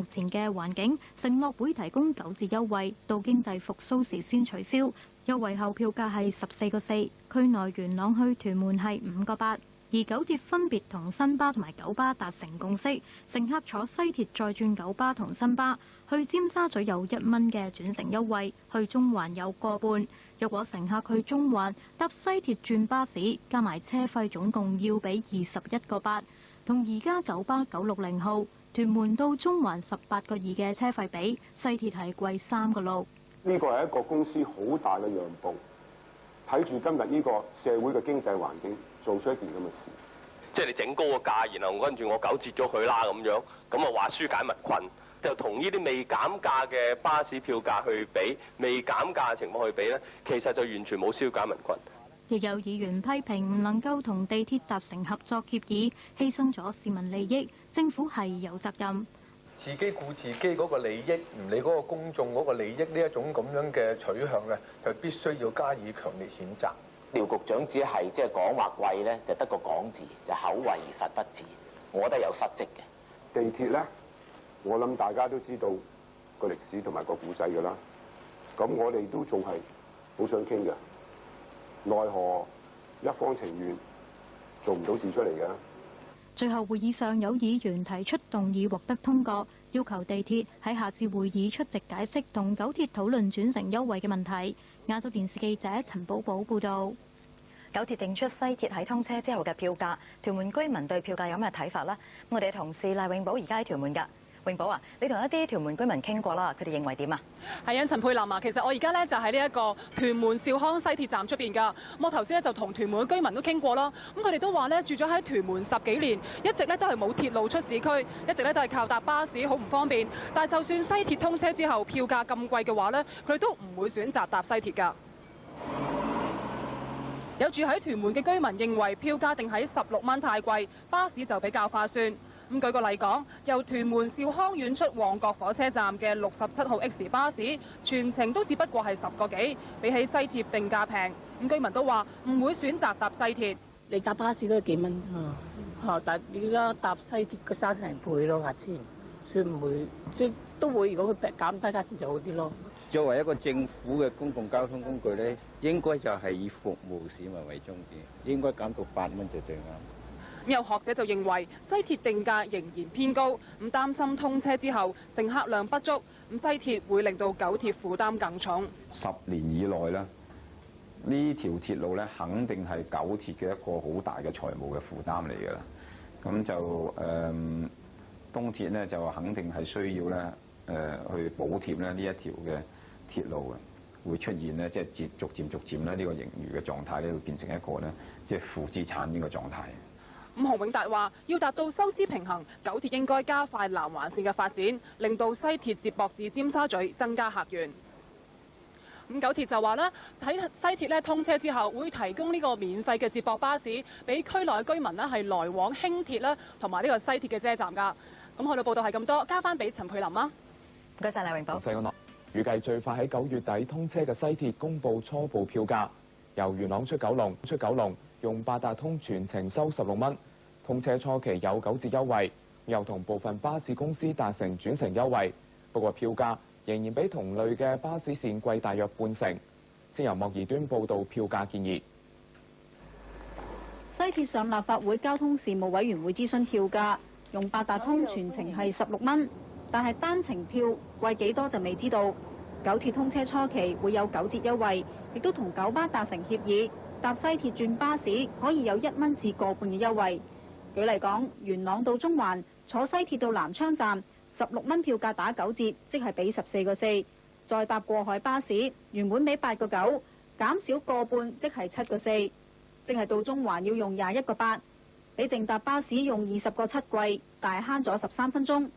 目前嘅環境，承諾會提供9折優惠，到經濟復甦時先取消。優惠後票價係14個4，區內元朗去屯門係5個8。而九鐵分別同新巴同埋九巴達成共識，乘客坐西鐵再轉九巴同新巴，去尖沙咀有1蚊嘅轉乘優惠，去中環有個半。若果乘客去中環搭西鐵轉巴士，加埋車費總共要俾21個8，同而家九巴960號屯門到中環18個2嘅車費比，西鐵係貴3個6。呢個係一個公司好大嘅讓步，睇住今日呢個社會嘅經濟環境，做出一件咁嘅事。即係你整高個價，然後跟住我9折咗佢啦咁樣，咁啊話紓解民困，就同呢啲未減價嘅巴士票價去比，未減價嘅情況去比呢，其實就完全冇紓解民困。亦有議員批評唔能夠同地鐵達成合作協議，犧牲咗市民利益，政府係有責任。自己顧自己嗰個利益，唔理嗰個公眾嗰個利益呢一種咁樣嘅取向咧，就必須要加以強烈譴責。廖局長只係即係講話貴咧，就得個講字，就口惠而實不至，我覺得有失職嘅。地鐵咧，我諗大家都知道個歷史同埋個古仔㗎啦。咁我哋都仲係好想傾嘅，奈何一方情願做唔到事出嚟嘅。最後會議上有議員提出動議獲得通過，要求地鐵喺下次會議出席解釋同九鐵討論轉乘優惠嘅問題。亞洲電視記者陳寶寶報導。九鐵定出西鐵喺通車之後嘅票價，屯門居民對票價有咩睇法呢？我哋嘅同事賴永寶而家喺屯門㗎。永寶啊，你同一啲屯門居民傾過啦，佢哋認為點啊？係啊，陳佩琳啊，其實我而家咧就喺呢一個屯門兆康西鐵站出邊㗎。我頭先咧就同屯門嘅居民都傾過啦，咁佢哋都話咧住咗喺屯門10幾年，一直咧都係冇鐵路出市區，一直咧都係靠搭巴士，好唔方便。但係就算西鐵通車之後票價咁貴嘅話咧，佢哋都唔會選擇搭西鐵㗎。有住喺屯門嘅居民認為票價定喺16蚊太貴，巴士就比較划算。咁舉個例講，由屯門兆康苑出旺角火車站嘅67號 X 巴士，全程都只不過係10個幾，比起西鐵定價平。咁居民都話唔會選擇搭西鐵。你搭巴士都係幾蚊啫嘛，但係而家搭西鐵嘅3成倍咯價錢，所以唔會，即係都會。如果佢減低價錢就好啲咯。作為一個政府嘅公共交通工具咧，應該就係以服務市民為中點，應該減到8蚊就最啱。有學者就認為西鐵定價仍然偏高，咁擔心通車之後乘客量不足，咁西鐵會令到九鐵負擔更重。10年以內咧，呢條鐵路咧肯定係九鐵嘅一個好大嘅財務嘅負擔嚟㗎啦。咁就東鐵咧就肯定係需要咧去補貼咧呢一條嘅鐵路嘅，會出現咧即係逐漸咧呢個盈餘嘅狀態咧會變成一個咧即係負資產呢個狀態。洪永達話：要達到收支平衡，九鐵應該加快南環線嘅發展，令到西鐵接駁至尖沙咀，增加客源。咁九鐵就話咧，喺西鐵咧通車之後，會提供呢個免費嘅接駁巴士，俾區內居民咧係來往輕鐵啦，同埋呢個西鐵嘅車站㗎。咁我哋報道係咁多，交翻俾陳佩琳啊。唔該晒，黎永寶。預計最快喺9月底通車嘅西鐵公布初步票價，由元朗出九龍。用八達通全程收16蚊，通車初期有9折優惠，又同部分巴士公司達成轉乘優惠。不過票價仍然比同類嘅巴士線貴大約半成。先由莫宜端報道票價建議。西鐵上立法會交通事務委員會諮詢票價，用八達通全程係16蚊，但係單程票貴幾多就未知道。九鐵通車初期會有9折優惠，亦都同九巴達成協議。搭西鐵轉巴士可以有1蚊至個半嘅優惠。舉例講，元朗到中環坐西鐵到南昌站，16蚊票價打9折，即係俾14個4。再搭過海巴士，原本俾8個9，減少個半，即係7個4。淨係到中環要用21個8，比淨搭巴士用20個7貴，大慳咗13分鐘。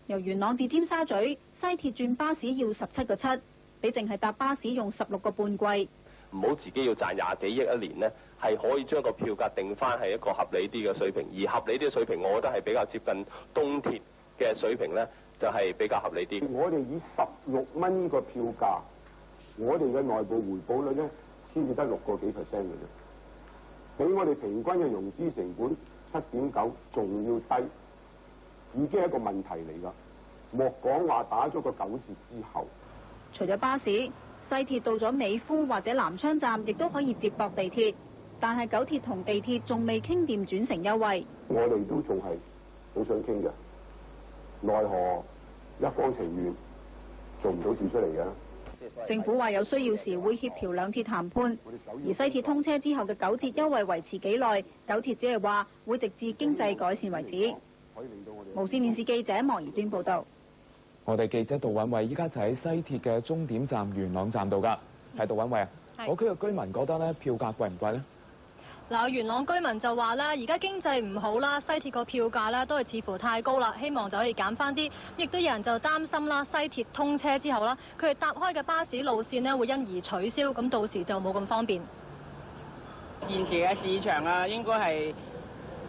由元朗至尖沙咀，西鐵轉巴士要17個7，比淨係搭巴士用16個半貴。唔好自己要賺20幾億一年呢，係可以將個票價定翻係一個合理啲嘅水平，而合理啲嘅水平，我覺得係比較接近東鐵嘅水平呢，就係比較合理啲。我哋以16蚊呢個票價，我哋嘅內部回報率咧，先至得6個幾%嘅啫，比我哋平均嘅融資成本7.9仲要低，已經係一個問題嚟㗎。莫講話打咗個9折之後。除咗巴士，西鐵到咗美孚或者南昌站，亦都可以接駁地鐵。但係九鐵同地鐵仲未傾掂轉乘優惠。我哋都仲係好想傾嘅，奈何一方情願做唔到事出嚟嘅。政府話有需要時會協調兩鐵談判，而西鐵通車之後嘅9折優惠維持幾耐，九鐵只係話會直至經濟改善為止。無線電視記者莫宜端報導。我哋記者杜允惠依家就喺西鐵嘅終點站元朗站度㗎，係杜允惠啊！嗰區嘅居民覺得咧票價貴唔貴呢？嗱，元朗居民就話咧，而家經濟唔好啦，西鐵個票價咧都係似乎太高啦，希望就可以減翻啲。亦都有人就擔心啦，西鐵通車之後啦，佢哋搭開嘅巴士路線呢會因而取消，咁到時就冇咁方便。現時嘅市場啊，應該係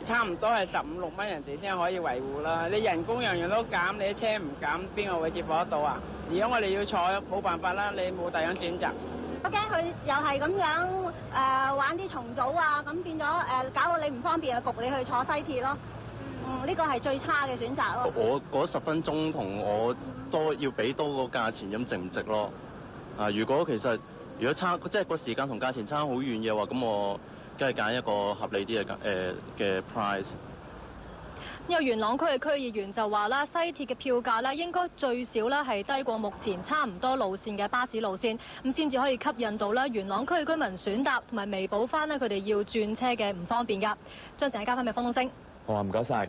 差唔多係15、16蚊人哋先可以維護啦。你人工樣樣都減，你啲車唔減，邊個會接駁得到啊？如果我哋要坐，冇辦法啦，你冇第二樣選擇。我驚佢又係咁樣玩啲重組啊，咁變咗搞到你唔方便，焗你去坐西鐵咯。呢個係最差嘅選擇咯。我嗰10分鐘同我要俾多個價錢，咁值唔值咯？如果差，即係個時間同價錢差好遠嘅話，咁我梗係揀一個合理啲嘅 price。有元朗區嘅區議員就話啦，西鐵嘅票價咧應該最少咧係低過目前差唔多路線嘅巴士路線，咁先至可以吸引到咧元朗區嘅居民選搭，同埋彌補翻咧佢哋要轉車嘅唔方便㗎。將時間交翻俾方東升。好啊，唔該晒。